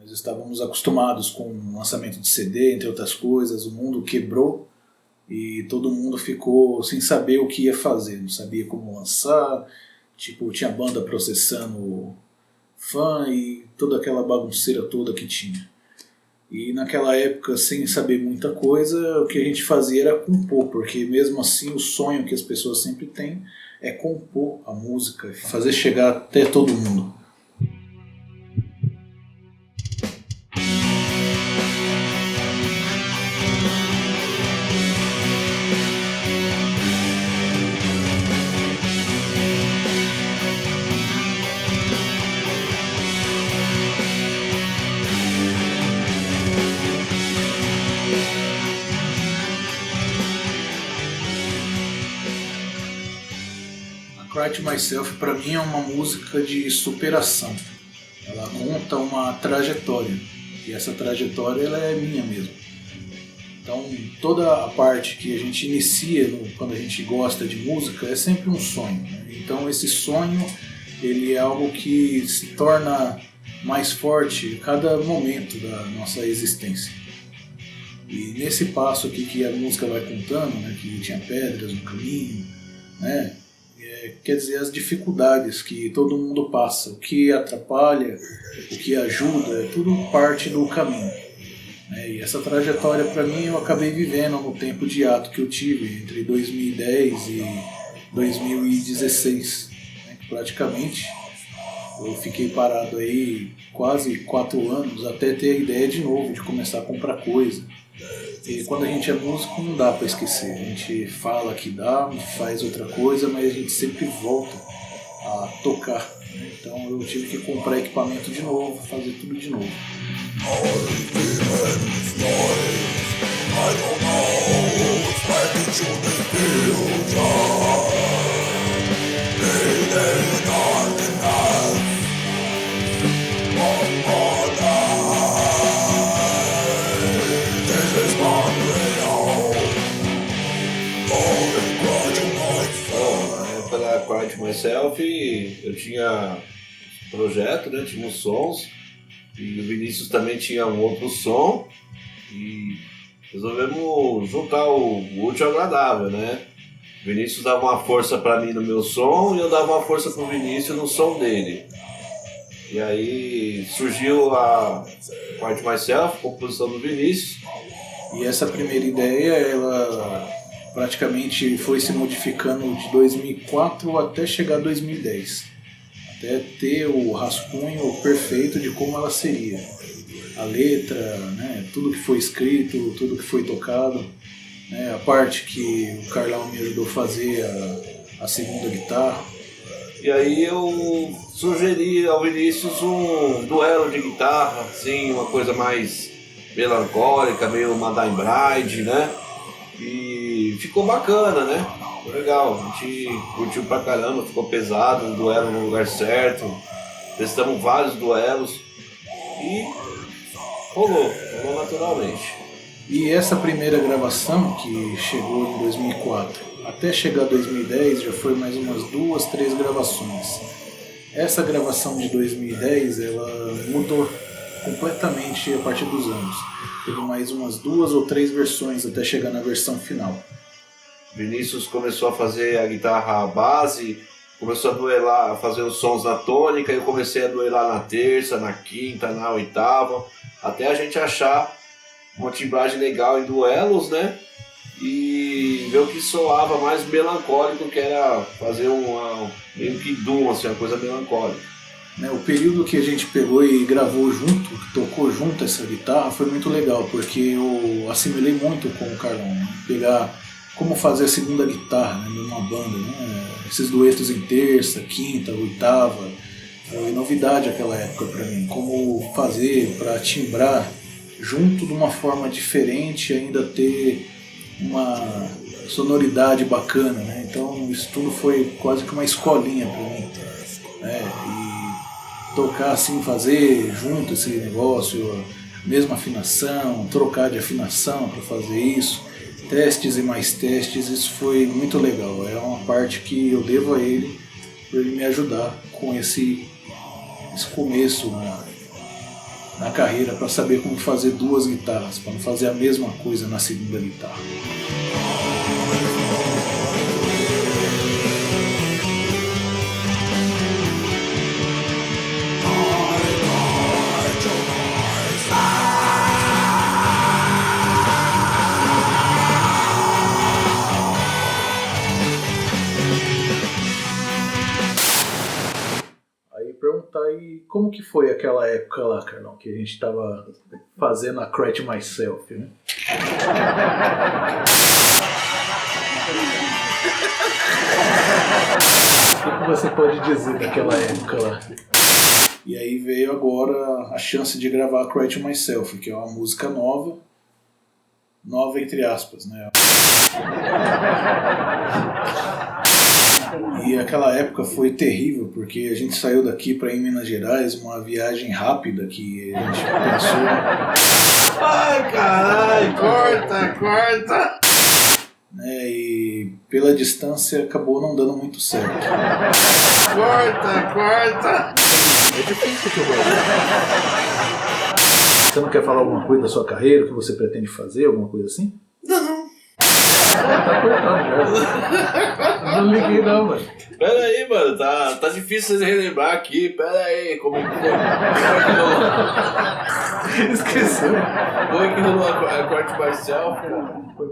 Nós estávamos acostumados com o lançamento de CD, entre outras coisas, o mundo quebrou e todo mundo ficou sem saber o que ia fazer, não sabia como lançar, tipo, tinha banda processando fã e toda aquela bagunceira toda que tinha. E naquela época, sem saber muita coisa, o que a gente fazia era compor, porque mesmo assim o sonho que as pessoas sempre têm é compor a música, fazer chegar até todo mundo. Cry to Myself para mim é uma música de superação. Ela conta uma trajetória e essa trajetória ela é minha mesmo. Então toda a parte que a gente inicia quando a gente gosta de música é sempre um sonho, né? Então esse sonho ele é algo que se torna mais forte a cada momento da nossa existência. E nesse passo aqui que a música vai contando, né, que tinha pedras no caminho, né? Quer dizer, as dificuldades que todo mundo passa, o que atrapalha, o que ajuda, é tudo parte do caminho. E essa trajetória para mim eu acabei vivendo no tempo de hiato que eu tive entre 2010 e 2016. Praticamente eu fiquei parado aí quase 4 anos até ter a ideia de novo, de começar a comprar coisa. E quando a gente é músico não dá para esquecer, a gente fala que dá, faz outra coisa, mas a gente sempre volta a tocar. Então eu tive que comprar equipamento de novo, fazer tudo de novo. Pela Cry to Myself eu tinha projeto, né? Tinha uns sons e o Vinícius também tinha um outro som e resolvemos juntar o útil ao agradável, né? O Vinícius dava uma força pra mim no meu som e eu dava uma força pro Vinícius no som dele. E aí surgiu a Cry to Myself, composição do Vinícius. E essa primeira ideia, ela praticamente foi se modificando de 2004 até chegar a 2010. Até ter o rascunho perfeito de como ela seria. A letra, né, tudo que foi escrito, tudo que foi tocado. Né, a parte que o Carlão me ajudou a fazer, a segunda guitarra. E aí eu sugeri ao Vinícius um duelo de guitarra, assim, uma coisa mais melancólica, meio Madame Bride, né? E ficou bacana, né? Ficou legal, a gente curtiu pra caramba, ficou pesado, um duelo no lugar certo. Testamos vários duelos e rolou naturalmente. E essa primeira gravação, que chegou em 2004, até chegar a 2010 já foi mais umas 2, 3 gravações. Essa gravação de 2010 ela mudou completamente a partir dos anos. Teve mais umas 2 ou 3 versões até chegar na versão final. Vinícius começou a fazer a guitarra base, começou a duelar, a fazer os sons na tônica, eu comecei a duelar na terça, na quinta, na oitava, até a gente achar uma timbragem legal em duelos, né? E ver o que soava mais melancólico, que era fazer meio que doom, assim, uma coisa melancólica. O período que a gente pegou e gravou junto, tocou junto essa guitarra, foi muito legal, porque eu assimilei muito com o Carlão, né? Pegar como fazer a segunda guitarra, né, numa banda, né? Esses duetos em terça, quinta, oitava, foi novidade aquela época para mim, como fazer para timbrar junto de uma forma diferente e ainda ter uma sonoridade bacana, né? Então isso tudo foi quase que uma escolinha para mim, né? E tocar assim, fazer junto esse negócio, mesma afinação, trocar de afinação para fazer isso, testes e mais testes, isso foi muito legal. É uma parte que eu devo a ele por ele me ajudar com esse começo, né? na carreira para saber como fazer duas guitarras, para não fazer a mesma coisa na segunda guitarra. Perguntar aí como que foi aquela época lá, Carlão, que a gente tava fazendo a Crash Myself, né? O que você pode dizer daquela época lá? E aí veio agora a chance de gravar a Crash Myself, que é uma música nova entre aspas, né? E aquela época foi terrível, porque a gente saiu daqui para ir em Minas Gerais, uma viagem rápida que a gente pensou... Ai, caralho, corta! Né, e pela distância acabou não dando muito certo. Corta! É difícil que eu gosto. Você não quer falar alguma coisa da sua carreira, o que você pretende fazer, alguma coisa assim? Não. Tá cortando já. Não liguei não, mano. Pera aí, mano, tá difícil vocês relembrar aqui. Pera aí, como é que rolou? Esqueceu. Como é que rolou a Crash Myself, cara? Foi